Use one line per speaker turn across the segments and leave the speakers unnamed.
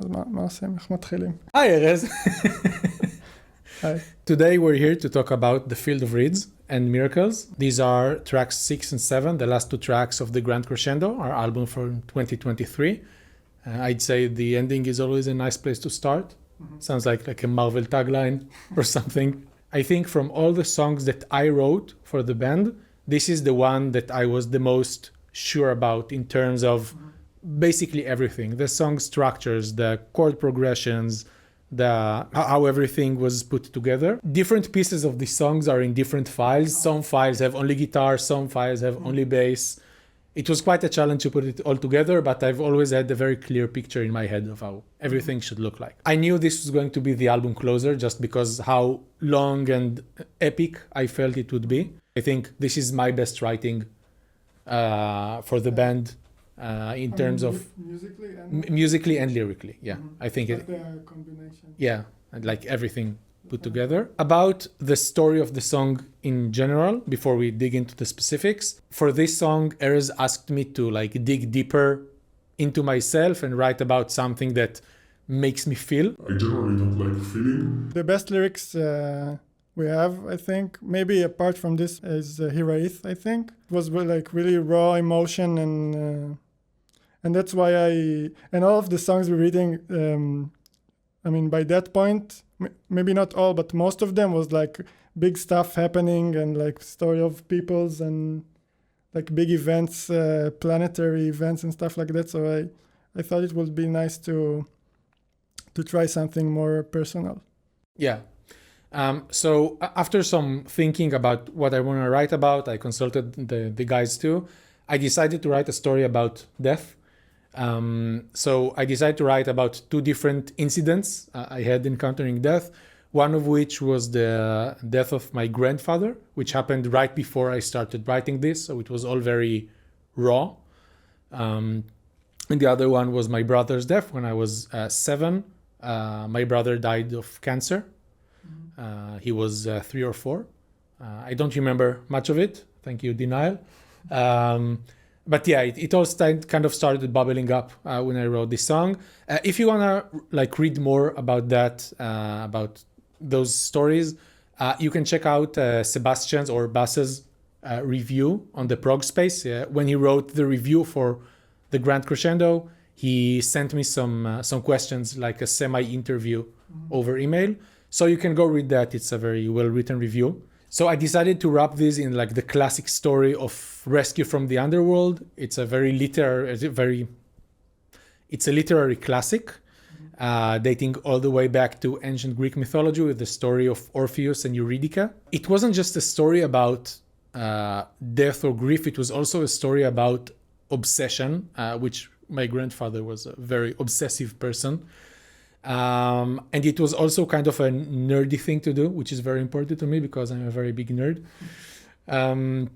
אז מה עושים? איך מתחילים?
Hi, Erez.
היי.
Today we're here to talk about The Field of Reeds and Miracles. These are tracks 6 and 7, the last two tracks of the Grand Crescendo, our album from 2023. I'd say the ending is always a nice place to start. Sounds like a Marvel tagline or something. I think from all the songs that I wrote for the band, this is the one that I was the most sure about in terms of basically everything. The song structures, the chord progressions, how everything was put together. Different pieces of the songs are in different files. Some files have only guitar, some files have only bass. It was quite a challenge to put it all together, but I've always had a very clear picture in my head of how everything should look like. I knew this was going to be the album closer just because how long and epic I felt it would be. I think this is my best writing for the band in terms of musically and lyrically. Yeah, I think
the combination.
Yeah, and like everything put together. About the story of the song in general, before we dig into the specifics, for this song, Erez asked me to like dig deeper into myself and write about something that makes me feel.
I generally don't like feeling.
The best lyrics we have, I think, maybe apart from this, is Hiraith, I think. It was like really raw emotion and that's why and all of the songs we're reading, I mean, by that point, maybe not all, but most of them was like big stuff happening and like story of peoples and like big events, planetary events and stuff like that. So I thought it would be nice to try something more personal.
Yeah. So after some thinking about what I want to write about, I consulted the guys too. I decided to write a story about death. So I decided to write about two different incidents I had encountering death, one of which was the death of my grandfather, which happened right before I started writing this, so it was all very raw. And the other one was my brother's death when I was 7. My brother died of cancer. He was 3 or 4. I don't remember much of it. Thank you, denial. But yeah, it all kind of started bubbling up when I wrote this song. If you wanna like read more about that, about those stories, you can check out Sebastian's or Bass's review on the Prog Space. When he wrote the review for the Grand Crescendo, he sent me some questions, like a semi-interview over email. So you can go read that. It's a very well-written review. So I decided to wrap this in like the classic story of rescue from the underworld. It's a very it's a literary classic, dating all the way back to ancient Greek mythology with the story of Orpheus and Eurydice. It wasn't just a story about death or grief. It was also a story about obsession, which my grandfather was a very obsessive person. And it was also kind of a nerdy thing to do, which is very important to me because I'm a very big nerd. And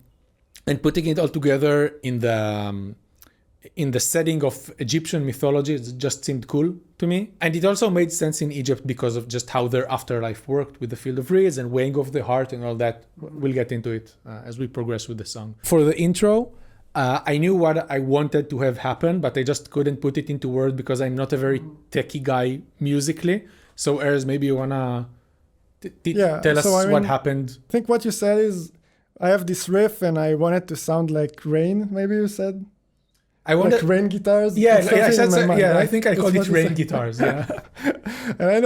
putting it all together in the setting of Egyptian mythology, it just seemed cool to me. And it also made sense in Egypt because of just how their afterlife worked with the Field of Reeds and weighing of the heart and all that. We'll get into it as we progress with the song. For the intro, I knew what I wanted to have happen, but I just couldn't put it into words because I'm not a very techie guy musically. So Erez, maybe you wanna tell us what happened?
I think what you said is, I have this riff and I want it to sound like rain, maybe you said?
I wanted
like rain guitars?
Yeah, I said so,
mind,
yeah,
right?
I think I called it rain guitars, yeah.
And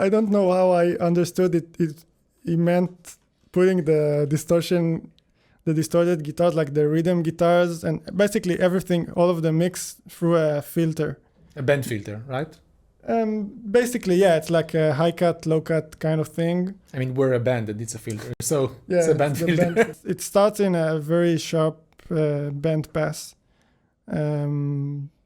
I don't know how I understood it. It meant putting the distorted guitars, like the rhythm guitars, and basically everything, all of them mixed through a filter.
A band filter, right?
Basically, yeah, it's like a high cut, low cut kind of thing.
I mean, we're a band and it's a filter, so
yeah,
it's a band filter.
It starts in a very sharp band pass,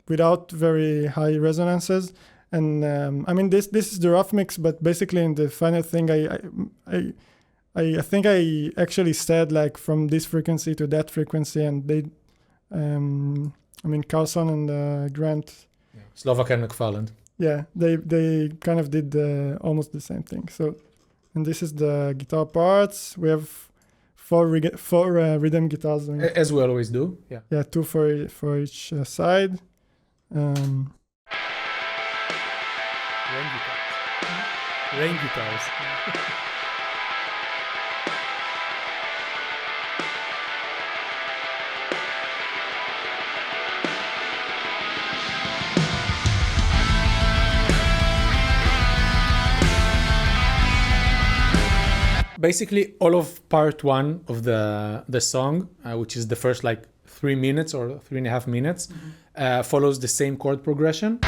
without very high resonances. And I mean, this is the rough mix, but basically in the final thing, I think I actually said like from this frequency to that frequency, and they, I mean, Carlson and Grant.
Yeah. Slovak and McFarland.
Yeah, they kind of did almost the same thing. So, and this is the guitar parts. We have four rhythm guitars.
As we always do. Yeah.
Yeah, two for each side.
Rain guitars. Rain guitars. Basically, all of part one of the song, which is the first like 3 minutes or 3.5 minutes, follows the same chord progression.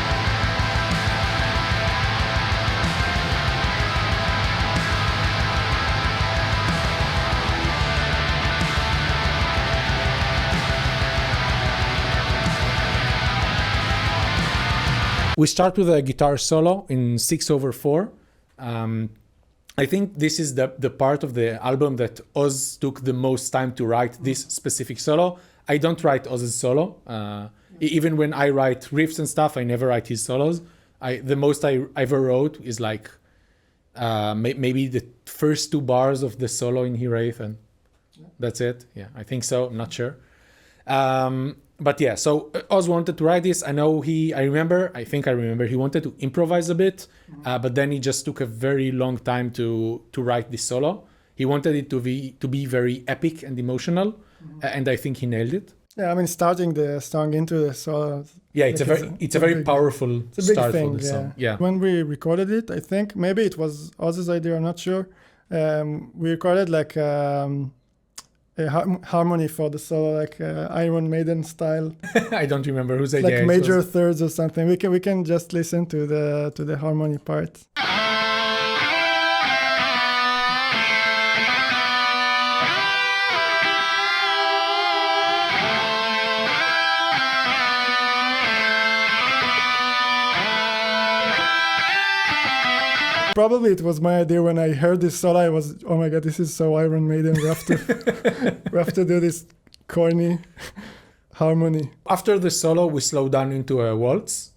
We start with a guitar solo in 6/4. I think this is the part of the album that Oz took the most time to write this specific solo. I don't write Oz's solo. Even when I write riffs and stuff, I never write his solos. The most I ever wrote is like maybe the first 2 bars of the solo in Hiraeth, and that's it. Yeah, I think so. I'm not sure. But yeah, so Oz wanted to write this. I think I remember he wanted to improvise a bit, but then he just took a very long time to write this solo. He wanted it to be very epic and emotional, and I think he nailed it.
Yeah, I mean, starting the song into the solo.
Yeah, it's a very powerful start for the song. Yeah.
When we recorded it, I think maybe it was Oz's idea. I'm not sure. We recorded like a harmony for the solo, like Iron Maiden style.
I don't remember whose idea.
Like major thirds or something. We can just listen to the harmony part. Probably it was my idea when I heard this solo. I was, oh my god, this is so Iron Maiden. We have to do this corny harmony.
After the solo, we slow down into a waltz.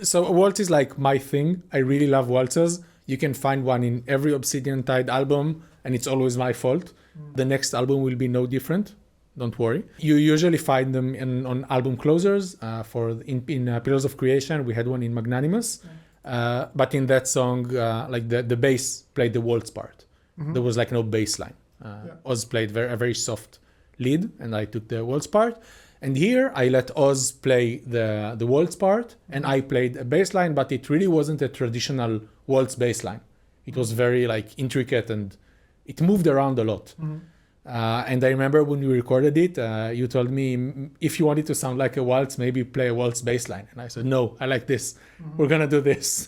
So a waltz is like my thing. I really love waltzes. You can find one in every Obsidian Tide album, and it's always my fault. The next album will be no different. Don't worry. You usually find them on album closers. In Pillars of Creation, we had one in Magnanimous. But in that song, like the bass played the waltz part. There was like no bass line. Oz played a very soft lead, and I took the waltz part. And here I let Oz play the waltz part, and I played a bass line, but it really wasn't a traditional waltz bass line. It was very like intricate, and it moved around a lot. And I remember when we recorded it, you told me, if you want it to sound like a waltz, maybe play a waltz bass line. And I said, no, I like this. We're gonna do this.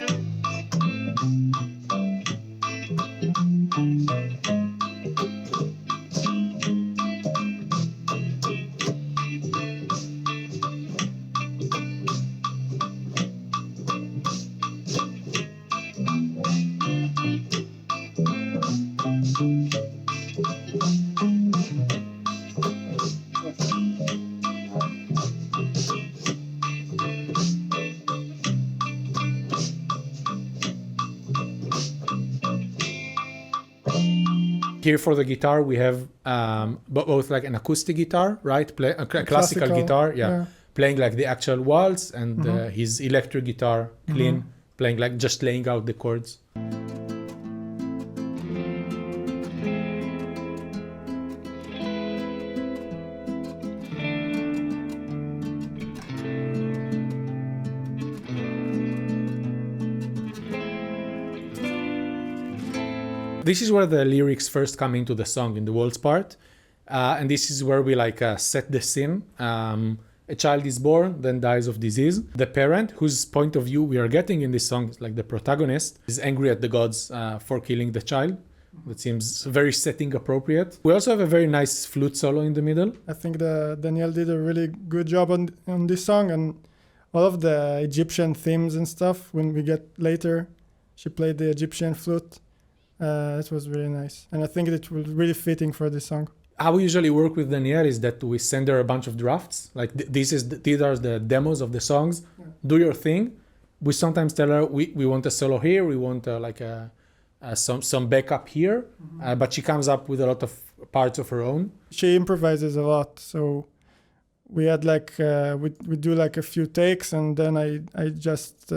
Here for the guitar, we have both like an acoustic guitar, right? A classical guitar, playing like the actual waltz, and his electric guitar, clean, playing like just laying out the chords. This is where the lyrics first come into the song, in the waltz part. And this is where we like set the scene. A child is born, then dies of disease. The parent, whose point of view we are getting in this song, like the protagonist, is angry at the gods for killing the child. That seems very setting appropriate. We also have a very nice flute solo in the middle.
I think Danielle did a really good job on this song, and all of the Egyptian themes and stuff. When we get later, she played the Egyptian flute. It was really nice, and I think it was really fitting for this song.
How we usually work with Danielle is that we send her a bunch of drafts. Like these are the demos of the songs. Do your thing, we sometimes tell her we want a solo here, we want some backup here, but she comes up with a lot of parts of her own.
She improvises a lot, so we had like we do like a few takes, and then I just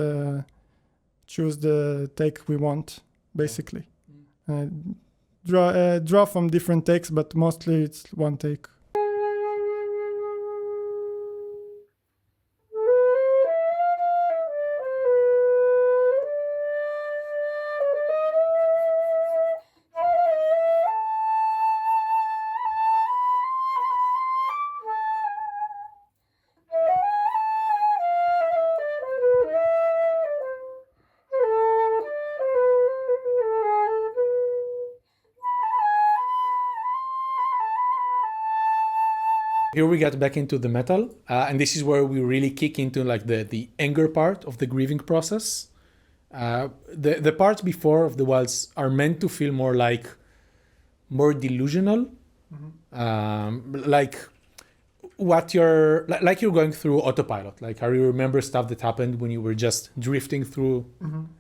choose the take we want, basically. Draw from different takes, but mostly it's one take.
Here we get back into the metal, and this is where we really kick into like the anger part of the grieving process. The parts before of the waltz are meant to feel more delusional, like what you're going through autopilot, like how you remember stuff that happened when you were just drifting through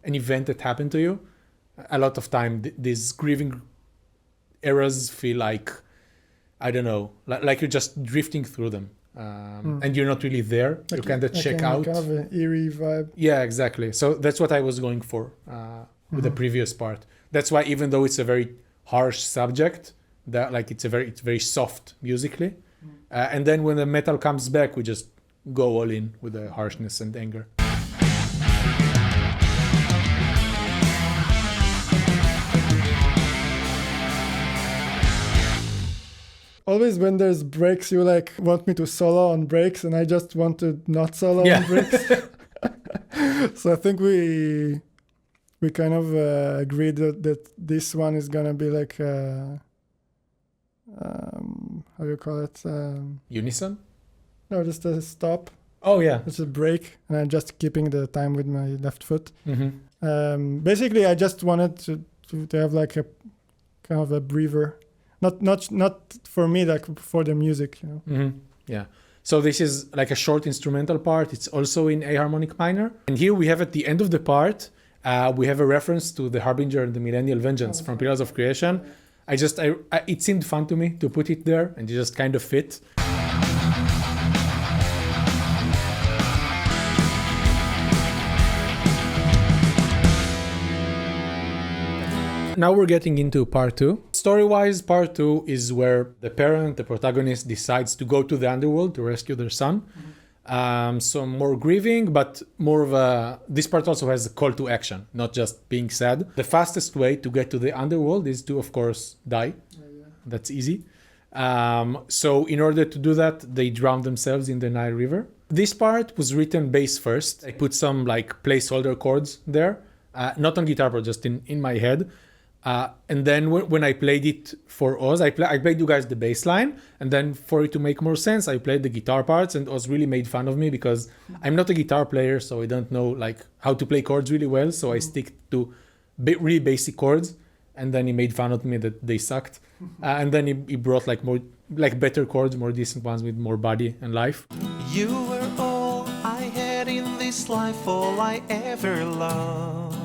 an event that happened to you. A lot of time these grieving eras feel like, I don't know, like you're just drifting through them, and you're not really there.
Like
you kind of check out.
Kind of an eerie vibe.
Yeah, exactly. So that's what I was going for with the previous part. That's why, even though it's a very harsh subject, that like it's very soft musically, and then when the metal comes back, we just go all in with the harshness and anger.
Always when there's breaks, you like want me to solo on breaks, and I just want to not solo
Yeah.
on breaks. So I think we kind of agreed that this one is gonna be like how do you call it?
Unison?
No, just a stop.
Oh yeah.
It's a break, and I'm just keeping the time with my left foot.
Mm-hmm.
Basically, I just wanted to have like a kind of a breather. Not for me, like for the music, you know.
Mm-hmm. Yeah. So this is like a short instrumental part. It's also in A harmonic minor. And here we have at the end of the part, we have a reference to the Harbinger and the Millennial Vengeance from Pillars of Creation. It seemed fun to me to put it there, and it just kind of fit. Now we're getting into part 2. Story-wise, part 2 is where the protagonist, decides to go to the underworld to rescue their son. So more grieving, but more of a... This part also has a call to action, not just being sad. The fastest way to get to the underworld is to, of course, die. That's easy. So in order to do that, they drown themselves in the Nile River. This part was written bass first. I put some like placeholder chords there, not on guitar, but just in my head. And then when I played it for Oz, I played you guys the bass line, and then for it to make more sense, I played the guitar parts, and Oz really made fun of me because I'm not a guitar player, so I don't know like how to play chords really well, so I stick to really basic chords, and then he made fun of me that they sucked, and then he brought like more like better chords, more decent ones with more body and life.
You were all I had in this life, all I ever loved.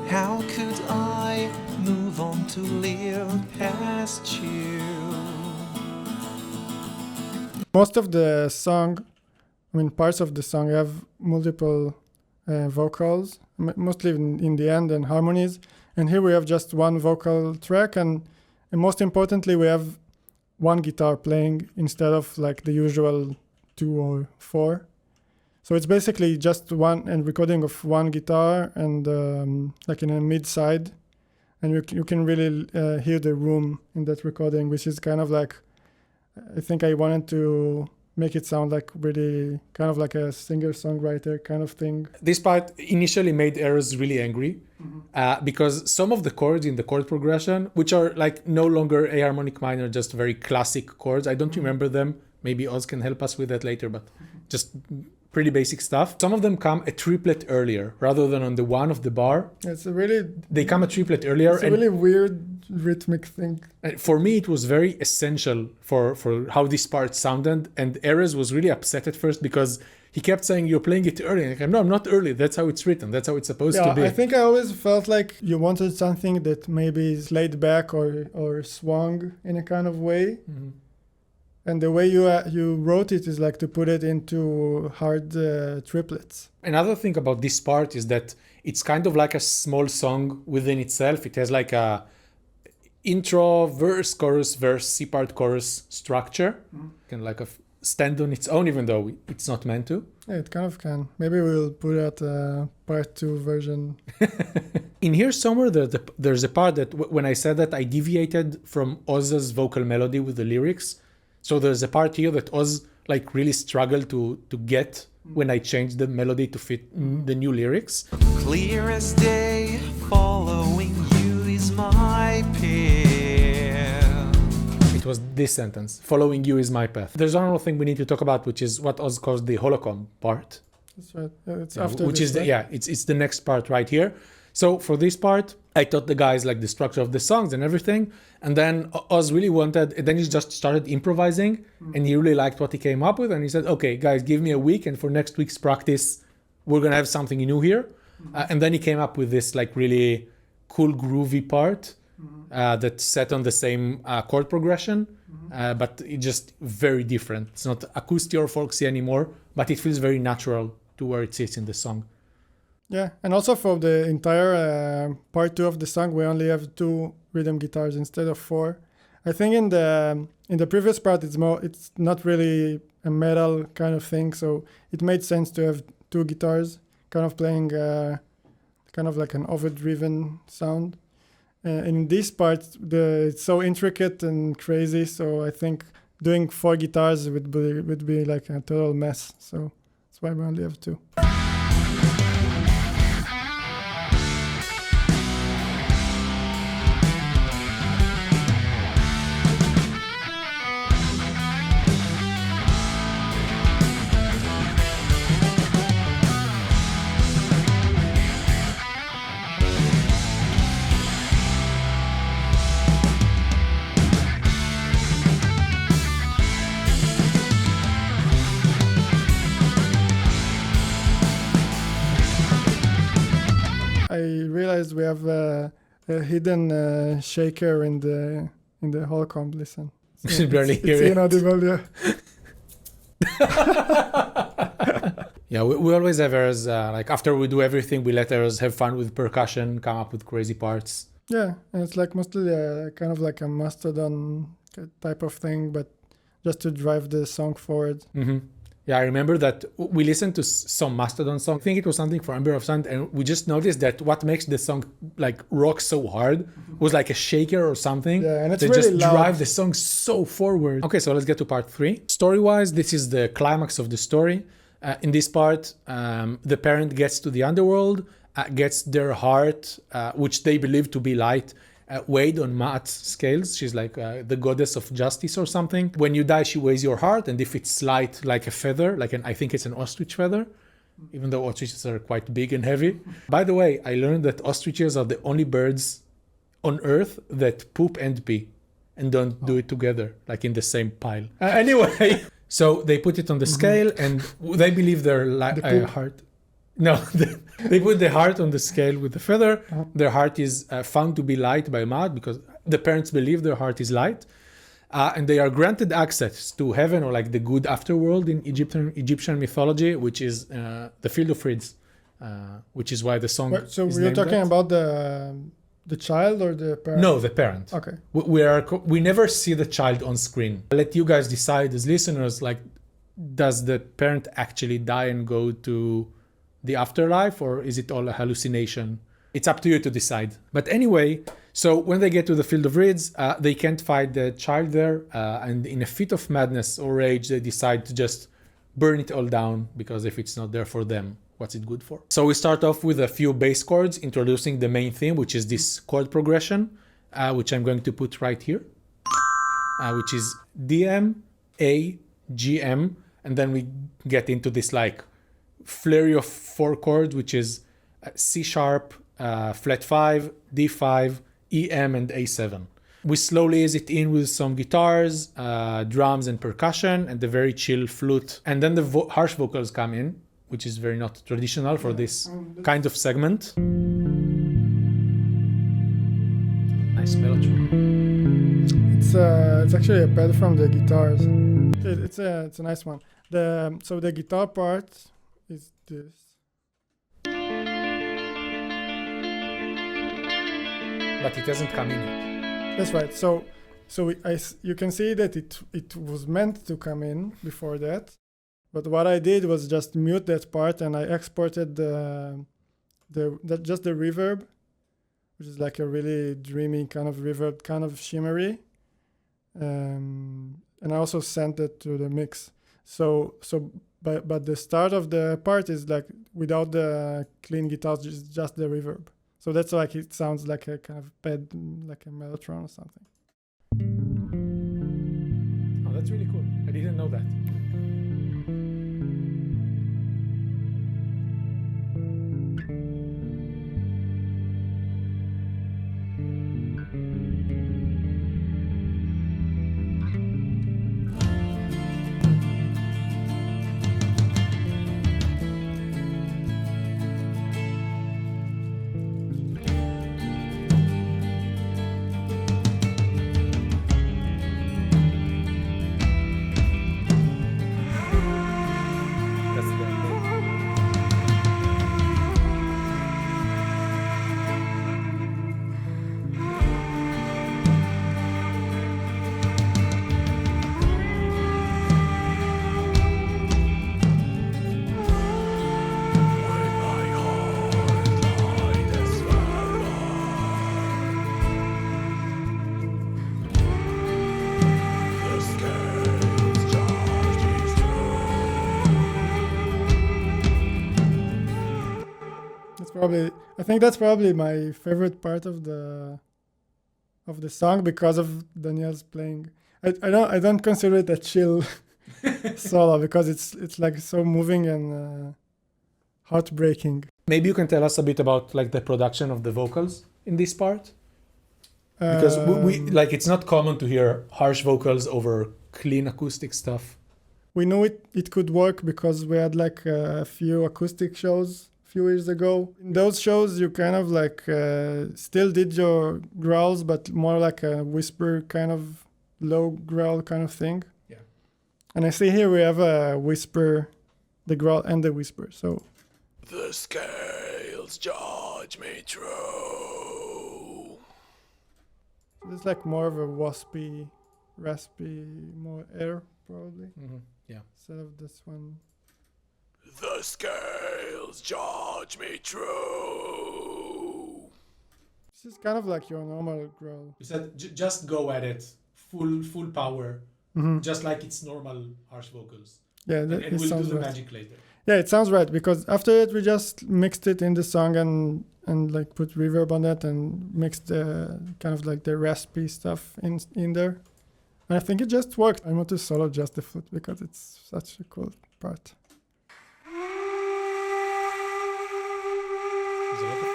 How could I move on to live past you?
Most of the song, parts of the song have multiple vocals, mostly in the end, and harmonies. And here we have just one vocal track, and most importantly, we have one guitar playing instead of like the usual 2 or 4. So it's basically just one recording of one guitar and like in a mid side, and you can really hear the room in that recording, which is kind of like, I think I wanted to make it sound like really kind of like a singer-songwriter kind of thing.
This part initially made Eros really angry because some of the chords in the chord progression, which are like no longer A harmonic minor, just very classic chords. I don't remember them. Maybe Oz can help us with that later, but just pretty basic stuff. Some of them come a triplet earlier rather than on the one of the bar. They come a triplet earlier.
It's a really weird rhythmic thing.
For me, it was very essential for how this part sounded. And Erez was really upset at first because he kept saying, you're playing it early. And I'm, no, I'm not early. That's how it's written. That's how it's supposed to be.
I think I always felt like you wanted something that maybe is laid back or swung in a kind of way.
Mhm.
And the way you wrote it is like to put it into hard triplets.
Another thing about this part is that it's kind of like a small song within itself. It has like a intro, verse, chorus, C part, chorus structure. Can like stand on its own, even though it's not meant to.
Yeah, it kind of can. Maybe we'll put out a part 2 version.
In here somewhere, there's a part that when I said that I deviated from Oz's vocal melody with the lyrics. So there's a part here that Oz like really struggled to get when I changed the melody to fit the new lyrics.
Clear as day, following you is my path.
It was this sentence, following you is my path. There's one more thing we need to talk about, which is what Oz calls the holocom part.
That's right. Yeah, it's after
which
this,
is
right?
it's the next part right here. So for this part, I taught the guys like the structure of the songs and everything, and then Oz really wanted, and then he just started improvising, and he really liked what he came up with, and he said, okay guys, give me a week, and for next week's practice we're gonna have something new here. And then he came up with this like really cool groovy part that's set on the same chord progression, but it's just very different. It's not acoustic or folksy anymore, but it feels very natural to where it sits in the song.
Yeah, and also for the entire part 2 of the song, we only have 2 rhythm guitars instead of 4. I think in the previous part, it's not really a metal kind of thing, so it made sense to have 2 guitars, kind of playing kind of like an overdriven sound. In this part, it's so intricate and crazy, so I think doing 4 guitars would be like a total mess. So that's why we only have 2. I realized we have a hidden shaker in the holocom. Listen,
You should barely hear
it's
it.
inaudible, yeah.
Yeah, we always have errors. Like after we do everything, we let errors have fun with percussion, come up with crazy parts.
Yeah, and it's like mostly kind of like a Mastodon type of thing, but just to drive the song forward.
Mm-hmm. Yeah, I remember that we listened to some Mastodon song. I think it was something for Ember of Sand, and we just noticed that what makes the song like rock so hard was like a shaker or something.
Yeah, and it's
that
really
just
loud.
drive the song so forward. Okay, so let's get to part 3. Story-wise, this is the climax of the story. In this part, the parent gets to the underworld, gets their heart, which they believe to be light, weighed on Ma'at's scales. She's like the goddess of justice or something. When you die, she weighs your heart, and if it's light like a feather, I think it's an ostrich feather, even though ostriches are quite big and heavy. By the way, I learned that ostriches are the only birds on Earth that poop and pee and don't do it together, like in the same pile. Anyway, so they put it on the scale, and they believe their heart. No, they put the heart on the scale with the feather. Their heart is found to be light by Ma'at because the parents believe their heart is light. And they are granted access to heaven, or like the good afterworld in Egyptian mythology, which is the Field of Reeds, which is why the song
So
is
we're
named
talking
that.
about the child or the parent?
No, the parent.
Okay.
We never see the child on screen. I'll let you guys decide as listeners, like, does the parent actually die and go to the afterlife, or is it all a hallucination? It's up to you to decide. But anyway, so when they get to the Field of Reeds, they can't find the child there, and in a fit of madness or rage, they decide to just burn it all down, because if it's not there for them, what's it good for? So we start off with a few bass chords introducing the main theme, which is this chord progression, which I'm going to put right here, which is DM, A, GM, and then we get into this like flurry of 4 chords, which is C sharp, flat 5, D5, EM, and A7. We slowly ease it in with some guitars, drums and percussion, and the very chill flute. And then the harsh vocals come in, which is very not traditional for this kind of segment. Nice mellotron.
It's actually a pad from the guitars. It's a nice one. So the guitar part is this.
But it hasn't come in yet.
That's right. So you can see that it was meant to come in before that, but what I did was just mute that part, and I exported just the reverb, which is like a really dreamy kind of reverb, kind of shimmery, and I also sent it to the mix. But the start of the part is like without the clean guitars, just the reverb. So that's like it sounds like a kind of pad, like a mellotron or something.
Oh, that's really cool. I didn't know that.
I think that's probably my favorite part of the song because of Daniel's playing. I don't consider it a chill solo because it's like so moving and heartbreaking.
Maybe you can tell us a bit about like the production of the vocals in this part, because we like it's not common to hear harsh vocals over clean acoustic stuff.
We knew it could work because we had like a few acoustic shows few years ago. In those shows, you kind of like still did your growls, but more like a whisper kind of low growl kind of thing.
Yeah.
And I see here we have a whisper, the growl and the whisper. So
the scales judge me true.
It's like more of a waspy, raspy, more air probably.
Mm-hmm. Yeah.
Instead of this one.
The scales judge me true.
This is kind of like your normal growl.
You said just go at it, full power, just like it's normal harsh vocals.
Yeah,
and we'll do the
right.
magic later.
Yeah, it sounds right because after it we just mixed it in the song and like put reverb on it and mixed the kind of like the raspy stuff in there. And I think it just worked. I want to solo just the flute because it's such a cool part.
There's a lot of air.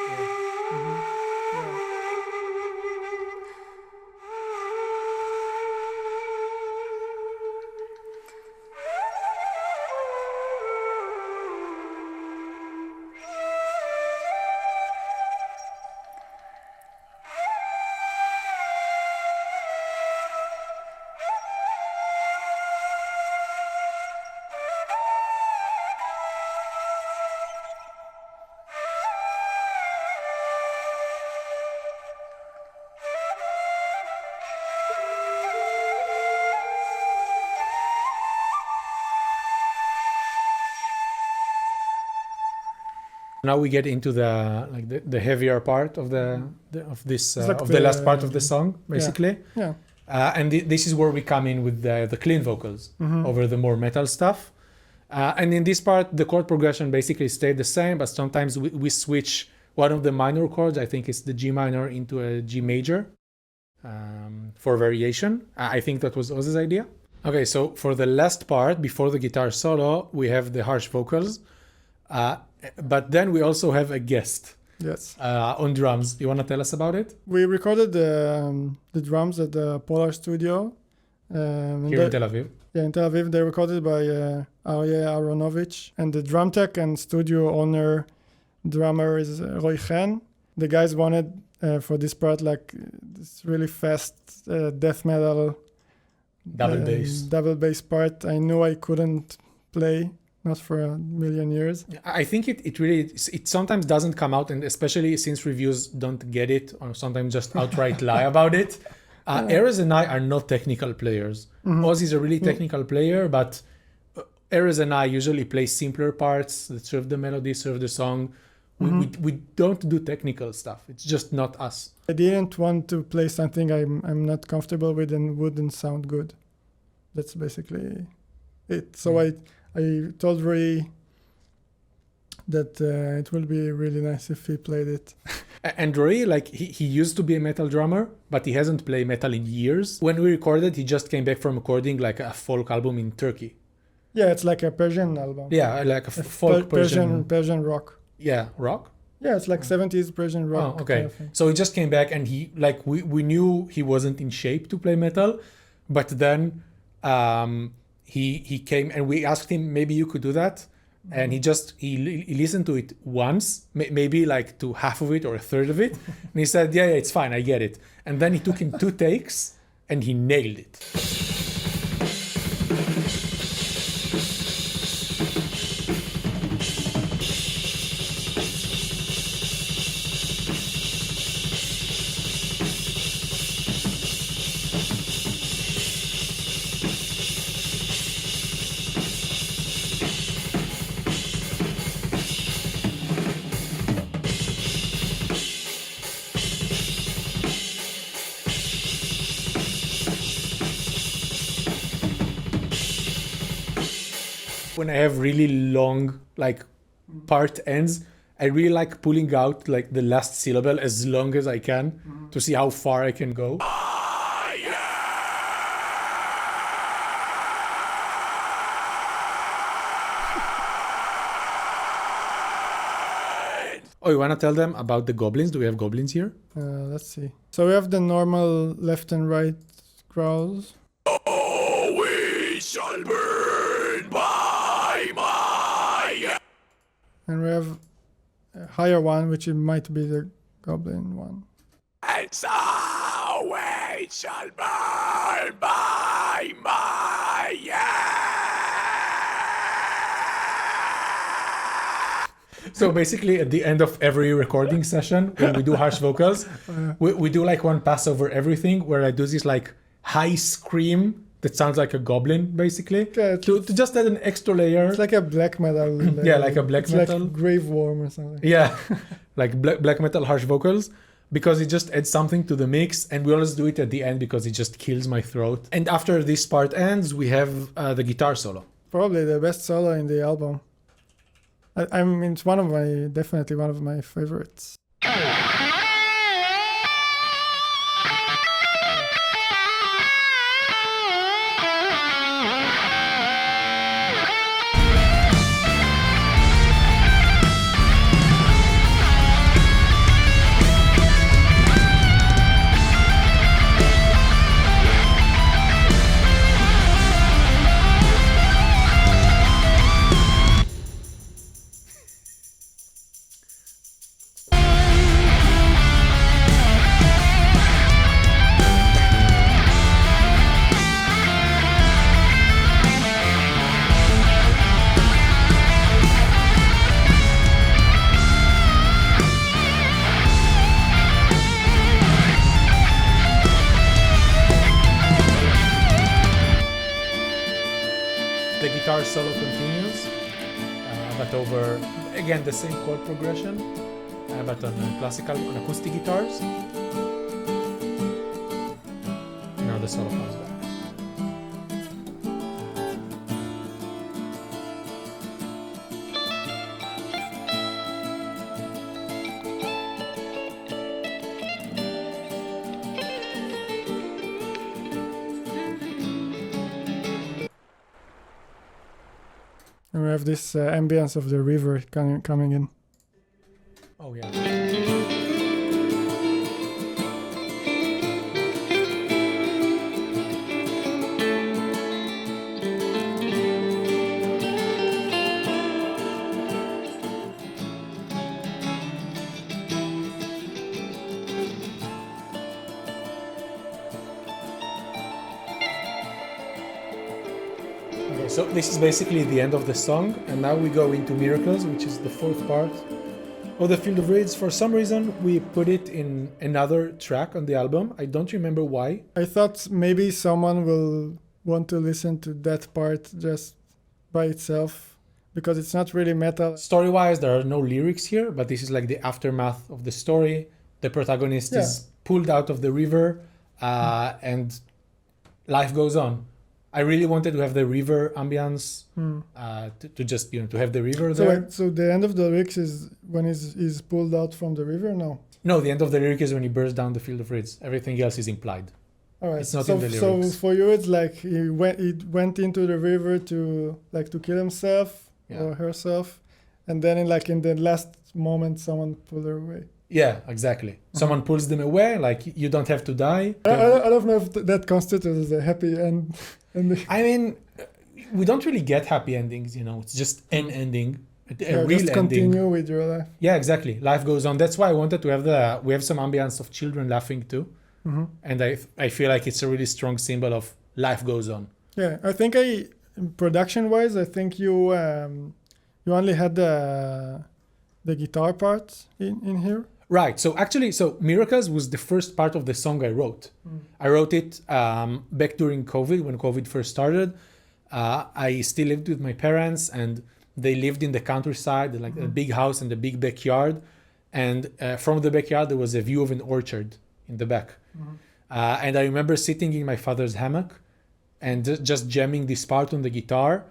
Now we get into the heavier part of the last part of the song, basically.
Yeah.
And this is where we come in with the clean vocals over the more metal stuff. And in this part, the chord progression basically stayed the same, but sometimes we switch one of the minor chords, I think it's the G minor, into a G major for variation. I think that was Oz's idea. Okay, so for the last part, before the guitar solo, we have the harsh vocals. But then we also have a guest.
Yes.
on drums. You want to tell us about it?
We recorded the drums at the Polar Studio.
Here in Tel Aviv.
Yeah, in Tel Aviv. They recorded by Aryeh Aronovich. And the drum tech and studio owner, drummer is Roy Chen. The guys wanted for this part like this really fast death metal double bass part. I knew I couldn't play, not for a million years.
I think it really sometimes doesn't come out, and especially since reviews don't get it or sometimes just outright lie about it. Erez and I are not technical players. Oz is a really technical player, but Erez and I usually play simpler parts that serve the melody, serve the song. We don't do technical stuff. It's just not us.
I didn't want to play something I'm not comfortable with and wouldn't sound good. That's basically it. So I told Roy that it will be really nice if he played it.
And Roy, like he used to be a metal drummer, but he hasn't played metal in years. When we recorded, he just came back from recording like a folk album in Turkey.
Yeah, it's like a Persian album.
Yeah, like a folk
Persian rock.
Yeah, rock.
Yeah, it's like 70s Persian rock.
Oh, okay.
Kind of thing.
So he just came back, and he like we knew he wasn't in shape to play metal, but then he came and we asked him, maybe you could do that, and he listened to it once, maybe like to half of it or a third of it, and he said, yeah, it's fine, I get it. And then it took him 2 takes, and he nailed it. When I have really long like part ends, I really like pulling out like the last syllable as long as I can to see how far I can go. Oh, you want to tell them about the goblins? Do we have goblins here?
Let's see. So we have the normal left and right growls.
We shall burn by my...
And we have a higher one, which it might be the goblin one.
And so we shall burn by my...
So basically, at the end of every recording session, when we do harsh vocals, we do like one pass over everything, where I do this like high scream that sounds like a goblin, basically,
Yeah,
to just add an extra layer.
It's like a black metal.
Yeah, like a black
it's
metal.
like grave worm or something.
Yeah, like black metal harsh vocals, because it just adds something to the mix, and we always do it at the end because it just kills my throat. And after this part ends, we have the guitar solo.
Probably the best solo in the album. I mean, it's definitely one of my favorites.
The guitar solo continues, but over, again, the same chord progression, but on acoustic guitars. Now the solo comes back.
And we have this ambience of the river coming in.
Oh yeah. So this is basically the end of the song, and now we go into Miracles, which is the fourth part of the Field of Reeds. For some reason, we put it in another track on the album. I don't remember why.
I thought maybe someone will want to listen to that part just by itself, because it's not really metal.
Story-wise, there are no lyrics here, but this is like the aftermath of the story. The protagonist is pulled out of the river, and life goes on. I really wanted to have the river ambience, to just, to have the river there.
So the end of the lyrics is when he's pulled out from the river?
No, the end of the lyric is when he bursts down the Field of Reeds. Everything else is implied.
All right.
It's not in the lyrics.
So for you, it's like he went into the river to kill himself or herself, and then in the last moment, someone pulled her away.
Yeah, exactly. Someone pulls them away, like, you don't have to die.
I don't know if that constitutes a happy end.
I mean, we don't really get happy endings, It's just an ending, a real
just
ending.
continue with your life.
Yeah, exactly. Life goes on. That's why I wanted to have we have some ambience of children laughing too. And I feel like it's a really strong symbol of life goes on.
Yeah, I think production-wise, I think you only had the guitar part in here.
Right. So actually, Miracles was the first part of the song I wrote. I wrote it back during COVID, when COVID first started. I still lived with my parents, and they lived in the countryside, like a big house and a big backyard. And from the backyard, there was a view of an orchard in the back. And I remember sitting in my father's hammock and just jamming this part on the guitar.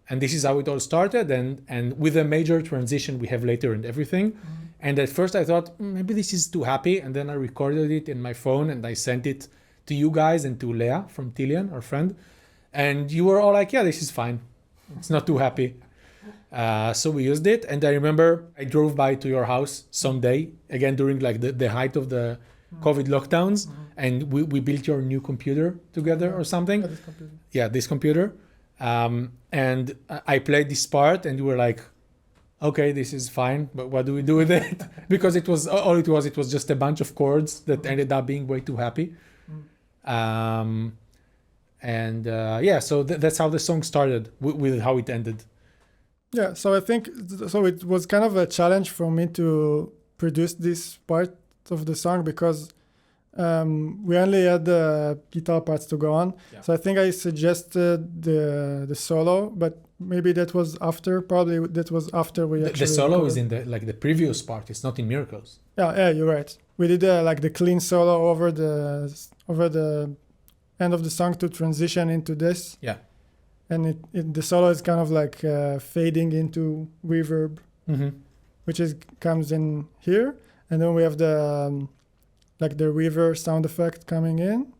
And this is how it all started. And with a major transition we have later and everything. And at first I thought, maybe this is too happy. And then I recorded it in my phone and I sent it to you guys and to Leah from Tilian, our friend. And you were all like, yeah, this is fine. It's not too happy. So we used it. And I remember I drove by to your house someday, again during like the height of the COVID lockdowns. And we built your new computer together or something. This computer. And I played this part and you were like, okay, this is fine, but what do we do with it? Because it was just a bunch of chords that ended up being way too happy. So that's how the song started with how it ended.
Yeah, so I think it was kind of a challenge for me to produce this part of the song because we only had the guitar parts to go on. Yeah. So I think I suggested the solo, but maybe that was after. Probably that was after we actually.
The solo is in the previous part. It's not in Miracles.
Yeah, you're right. We did the clean solo over the end of the song to transition into this.
Yeah.
And the solo is kind of like fading into reverb, which comes in here, and then we have the river sound effect coming in.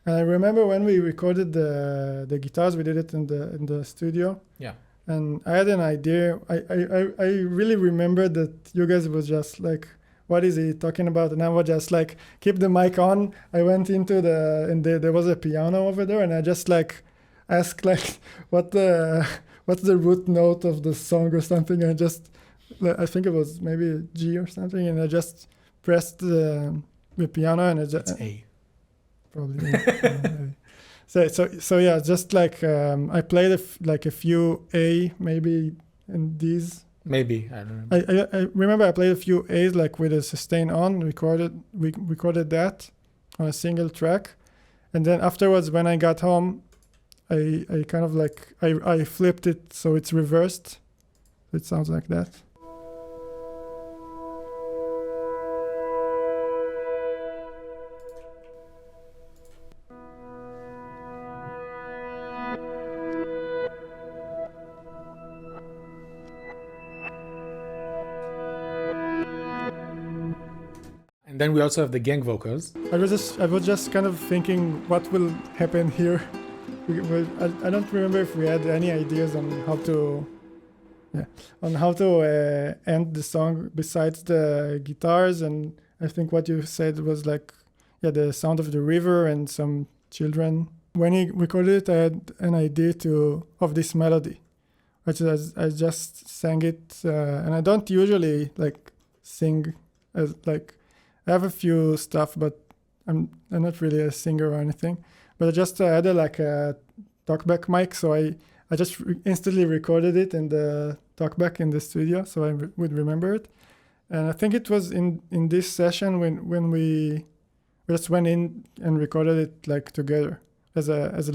And I remember when we recorded the guitars, we did it in the studio.
Yeah.
And I had an idea. I really remember that you guys was just like, what is he talking about? And I was just like, keep the mic on. I went into there was a piano over there, and I just like asked like what's the root note of the song or something. I think it was maybe a G or something, and I just pressed the piano, and it's
A.
Probably. So yeah, just like I played a few A maybe and D's.
Maybe I don't know.
I remember I played a few A's like with a sustain on. We recorded that on a single track, and then afterwards when I got home, I kind of like I flipped it so it's reversed. It sounds like that.
And then we also have the gang vocals.
I was just kind of thinking what will happen here. I don't remember if we had any ideas on how to end the song besides the guitars, and I think what you said was like the sound of the river and some children. When he recorded it, I had an idea of this melody, which I just sang it, and I don't usually like sing as like. I have a few stuff, but I'm not really a singer or anything. But I just had a talkback mic, so I I just instantly recorded it in the talkback in the studio, so I would remember it. And I think it was in this session when we just went in and recorded it like together as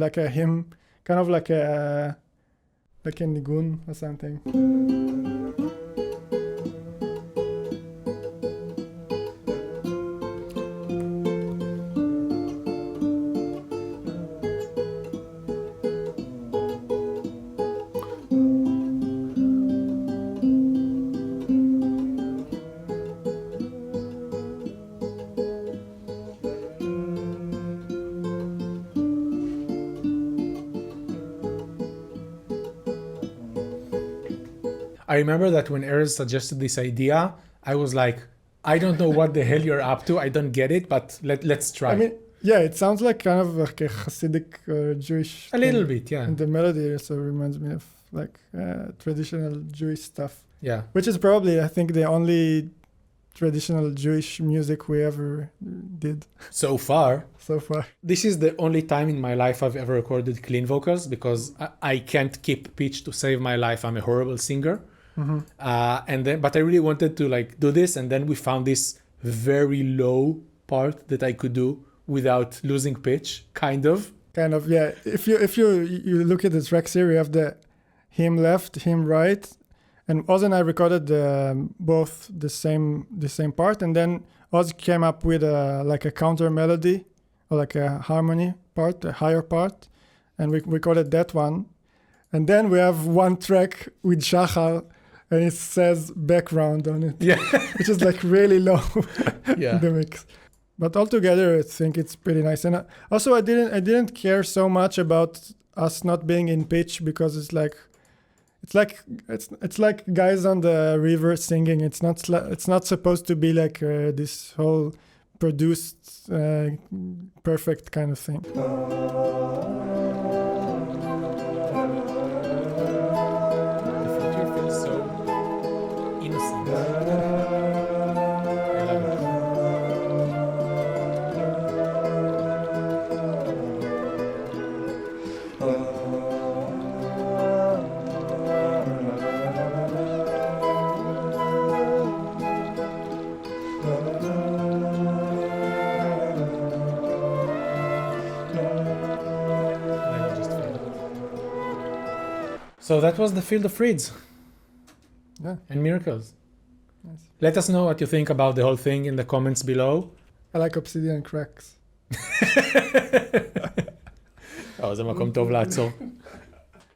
like a hymn, kind of like a nigun or something.
I remember that when Erez suggested this idea, I was like, I don't know what the hell you're up to. I don't get it, but let's try.
I mean, yeah, it sounds like kind of like a Hasidic Jewish
a little
thing.
bit, yeah.
And the melody also reminds me of like traditional Jewish stuff,
Yeah.
which is probably, I think, the only traditional Jewish music we ever did
So far.
so far.
This is the only time in my life I've ever recorded clean vocals because I can't keep pitch to save my life. I'm a horrible singer. But I really wanted to like do this, and then we found this very low part that I could do without losing pitch, kind of.
Kind of, yeah. If you look at the tracks here, you have the him left, him right, and Oz and I recorded both the same part, and then Oz came up with like a counter melody or like a harmony part, a higher part, and we recorded that one. And then we have one track with Shachar, and it says background on it,
Yeah.
which is like really low
Yeah.
in the mix. But altogether, I think it's pretty nice. And also, I didn't care so much about us not being in pitch because it's like guys on the river singing. It's not supposed to be like this whole produced perfect kind of thing.
The future feels so innocent. I love it. Let me just fade it. So that was the Field of Reeds
Yeah,
and Miracles.
nice.
Let us know what you think about the whole thing in the comments below.
I like obsidian cracks.
זה מקום טוב לעצור.